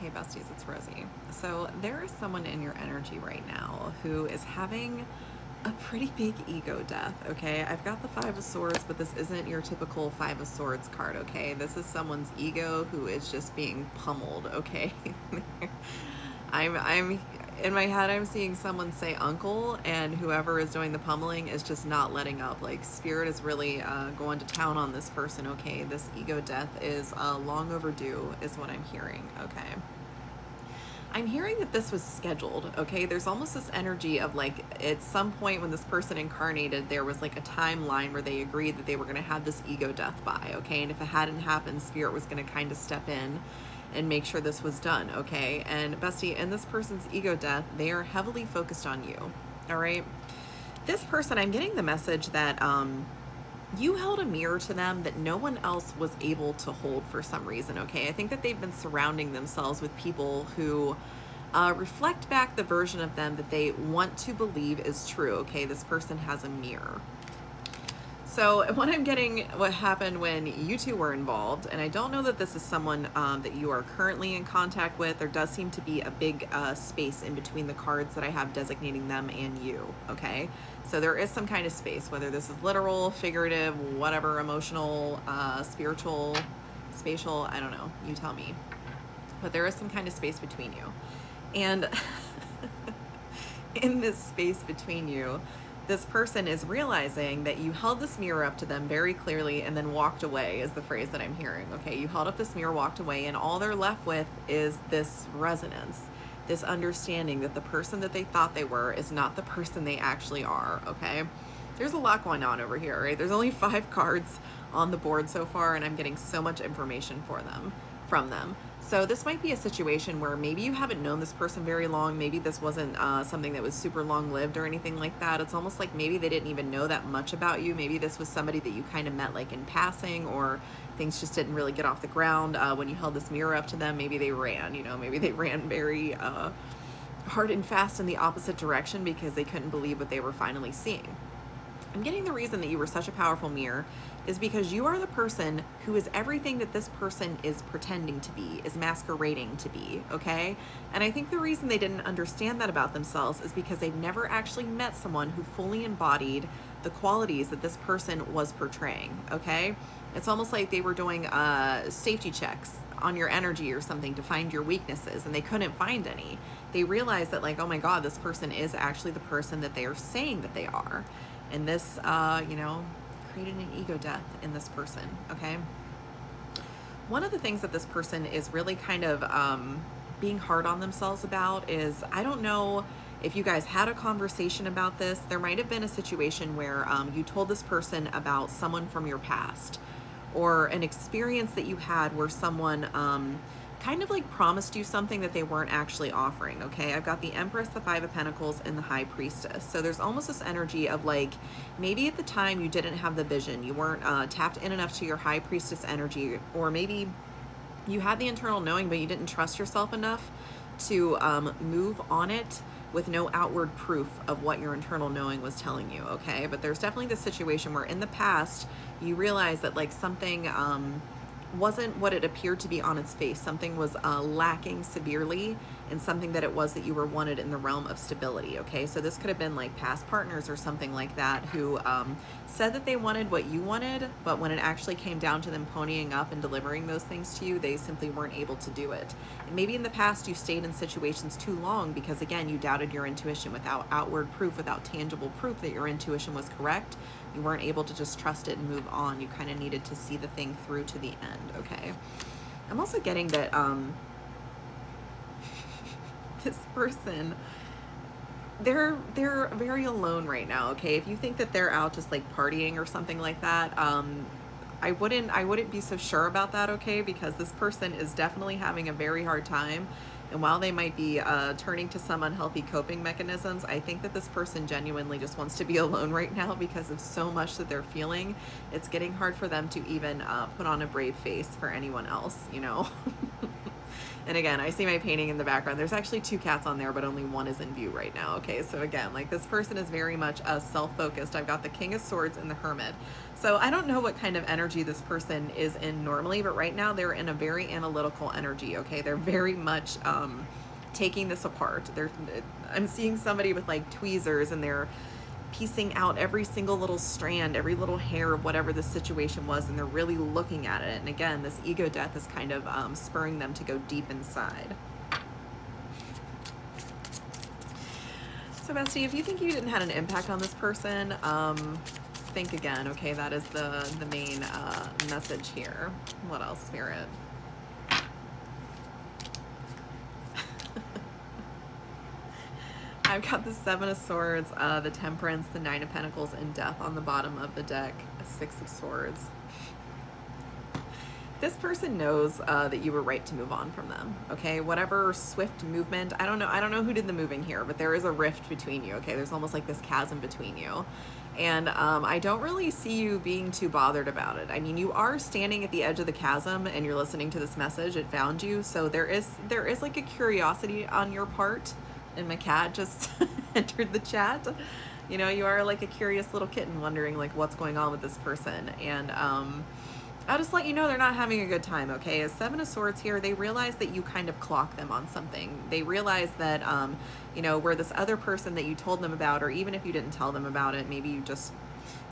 Hey besties, it's Rosie. So there is someone in your energy right now who is having a pretty big ego death, okay? I've got the Five of Swords, but this isn't your typical Five of Swords card, okay? This is someone's ego who is just being pummeled, okay? I'm in my head, I'm seeing someone say uncle, and whoever is doing the pummeling is just not letting up. Like, spirit is really going to town on this person, okay? This ego death is long overdue, is what I'm hearing, okay? I'm hearing that this was scheduled, okay? There's almost this energy of like, at some point when this person incarnated, there was like a timeline where they agreed that they were gonna have this ego death by, okay? And if it hadn't happened, spirit was gonna kind of step in and make sure this was done, okay? And bestie, in this person's ego death, they are heavily focused on you, all right? This person, I'm getting the message that you held a mirror to them that no one else was able to hold for some reason, okay? I think that they've been surrounding themselves with people who reflect back the version of them that they want to believe is true, okay? This person has a mirror. So what I'm getting, what happened when you two were involved, and I don't know that this is someone that you are currently in contact with. There does seem to be a big space in between the cards that I have designating them and you, okay? So there is some kind of space, whether this is literal, figurative, whatever, emotional, spiritual, spatial, I don't know, you tell me. But there is some kind of space between you. And in this space between you, this person is realizing that you held this mirror up to them very clearly and then walked away, is the phrase that I'm hearing, okay? You held up this mirror, walked away, and all they're left with is this resonance, this understanding that the person that they thought they were is not the person they actually are, okay? There's a lot going on over here, right? There's only 5 cards on the board so far, and I'm getting so much information from them. So this might be a situation where maybe you haven't known this person very long. Maybe this wasn't something that was super long-lived or anything like that. It's almost like maybe they didn't even know that much about you. Maybe this was somebody that you kind of met like in passing, or things just didn't really get off the ground. When you held this mirror up to them, maybe they ran, you know, maybe they ran very hard and fast in the opposite direction because they couldn't believe what they were finally seeing. I'm getting the reason that you were such a powerful mirror is because you are the person who is everything that this person is pretending to be, is masquerading to be, okay? And I think the reason they didn't understand that about themselves is because they've never actually met someone who fully embodied the qualities that this person was portraying, okay? It's almost like they were doing safety checks on your energy or something to find your weaknesses, and they couldn't find any. They realized that, like, oh my God, this person is actually the person that they are saying that they are. And this, you know, created an ego death in this person, okay? One of the things that this person is really kind of being hard on themselves about is, I don't know if you guys had a conversation about this. There might have been a situation where you told this person about someone from your past, or an experience that you had where someone kind of like promised you something that they weren't actually offering, okay? I've got the Empress, the Five of Pentacles, and the High Priestess. So there's almost this energy of like, maybe at the time you didn't have the vision, you weren't tapped in enough to your High Priestess energy, or maybe you had the internal knowing, but you didn't trust yourself enough to move on it with no outward proof of what your internal knowing was telling you, okay? But there's definitely this situation where in the past, you realize that like something wasn't what it appeared to be on its face. Something was lacking severely in something that it was that you were wanted in the realm of stability, okay? So this could have been like past partners or something like that who said that they wanted what you wanted, but when it actually came down to them ponying up and delivering those things to you, they simply weren't able to do it. And maybe in the past you stayed in situations too long because, again, you doubted your intuition without outward proof, without tangible proof that your intuition was correct. You weren't able to just trust it and move on. You kind of needed to see the thing through to the end, okay? I'm also getting that this person, they're very alone right now, okay? If you think that they're out just like partying or something like that, I wouldn't be so sure about that, okay? Because this person is definitely having a very hard time. And while they might be turning to some unhealthy coping mechanisms, I think that this person genuinely just wants to be alone right now because of so much that they're feeling. It's getting hard for them to even put on a brave face for anyone else, you know? And again, I see my painting in the background. There's actually 2 cats on there, but only one is in view right now. Okay, so again, like this person is very much self-focused. I've got the King of Swords and the Hermit. So I don't know what kind of energy this person is in normally, but right now they're in a very analytical energy. Okay, they're very much taking this apart. I'm seeing somebody with like tweezers, and they're piecing out every single little strand, every little hair of whatever the situation was, and they're really looking at it. And again, this ego death is kind of spurring them to go deep inside. So bestie, if you think you didn't have an impact on this person, think again. Okay, that is the main message here. What else, Spirit? I've got the 7 of Swords, the Temperance, the 9 of Pentacles, and Death on the bottom of the deck, a 6 of Swords. This person knows that you were right to move on from them, okay? Whatever swift movement, I don't know who did the moving here, but there is a rift between you, okay? There's almost like this chasm between you. And I don't really see you being too bothered about it. I mean, you are standing at the edge of the chasm and you're listening to this message. It found you, so there is like a curiosity on your part. And my cat just entered the chat. You know, you are like a curious little kitten wondering like what's going on with this person. And I'll just let you know they're not having a good time, okay? As 7 of Swords here, they realize that you kind of clock them on something. They realize that, you know, where this other person that you told them about, or even if you didn't tell them about it, maybe you just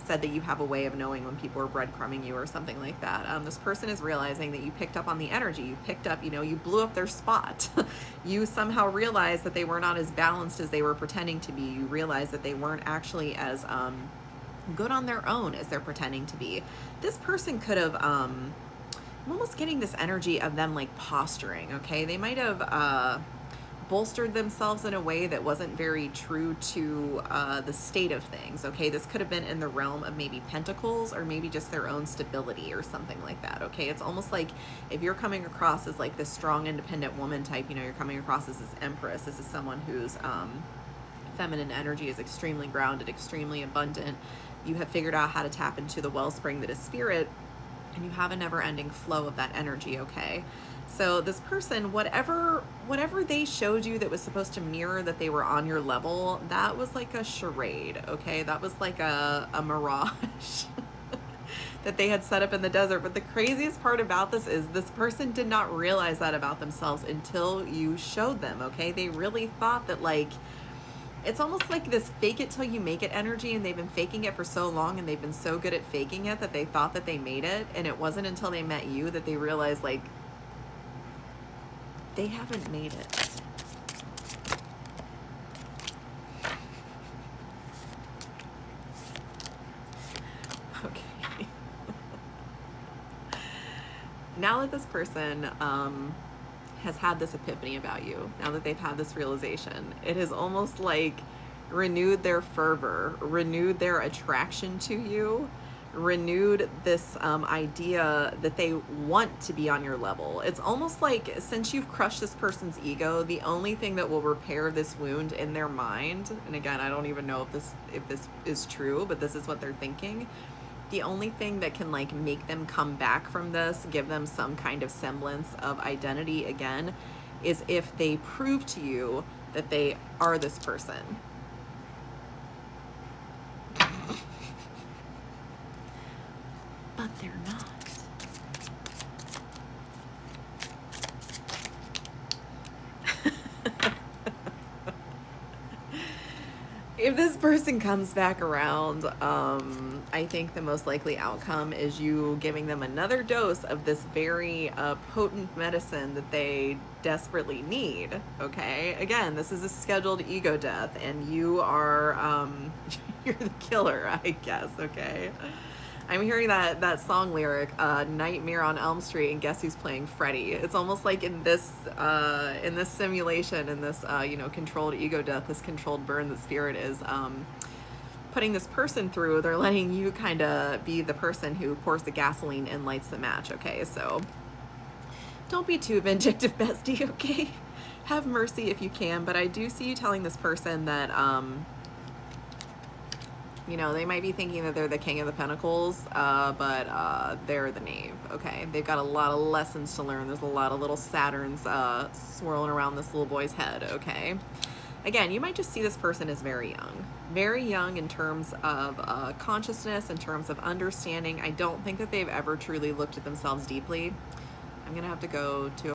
said that you have a way of knowing when people are breadcrumbing you or something like that. This person is realizing that you picked up on the energy. You picked up, you know, you blew up their spot. You somehow realized that they were not as balanced as they were pretending to be. You realized that they weren't actually as good on their own as they're pretending to be. This person could have, I'm almost getting this energy of them like posturing, okay? They might have bolstered themselves in a way that wasn't very true to the state of things, okay? This could have been in the realm of maybe pentacles, or maybe just their own stability or something like that, okay? It's almost like if you're coming across as like this strong, independent woman type, you know, you're coming across as this empress. This is someone whose feminine energy is extremely grounded, extremely abundant. You have figured out how to tap into the wellspring that is spirit, and you have a never-ending flow of that energy, okay? So this person, whatever they showed you that was supposed to mirror that they were on your level, that was like a charade, okay? That was like a mirage that they had set up in the desert. But the craziest part about this is this person did not realize that about themselves until you showed them, okay? They really thought that like, it's almost like this fake it till you make it energy, and they've been faking it for so long, and they've been so good at faking it that they thought that they made it, and it wasn't until they met you that they realized like, they haven't made it. Okay. Now that this person has had this epiphany about you, now that they've had this realization, it has almost like renewed their fervor, renewed their attraction to you, renewed this idea that they want to be on your level. It's almost like since you've crushed this person's ego, the only thing that will repair this wound in their mind, and again, I don't even know if this is true, but this is what they're thinking. The only thing that can like make them come back from this, give them some kind of semblance of identity again, is if they prove to you that they are this person. But they're not. If this person comes back around, I think the most likely outcome is you giving them another dose of this very potent medicine that they desperately need, okay? Again, this is a scheduled ego death, and you are, you're the killer, I guess, okay? I'm hearing that song lyric, Nightmare on Elm Street, and guess who's playing Freddy? It's almost like in this simulation, in this, you know, controlled ego death, this controlled burn that spirit is putting this person through, they're letting you kind of be the person who pours the gasoline and lights the match, okay? So don't be too vindictive, bestie, okay? Have mercy if you can, but I do see you telling this person that, You know, they might be thinking that they're the king of the pentacles, but they're the knave, okay? They've got a lot of lessons to learn. There's a lot of little Saturns swirling around this little boy's head, okay? Again, you might just see this person as very young in terms of consciousness, in terms of understanding. I don't think that they've ever truly looked at themselves deeply. I'm gonna have to go to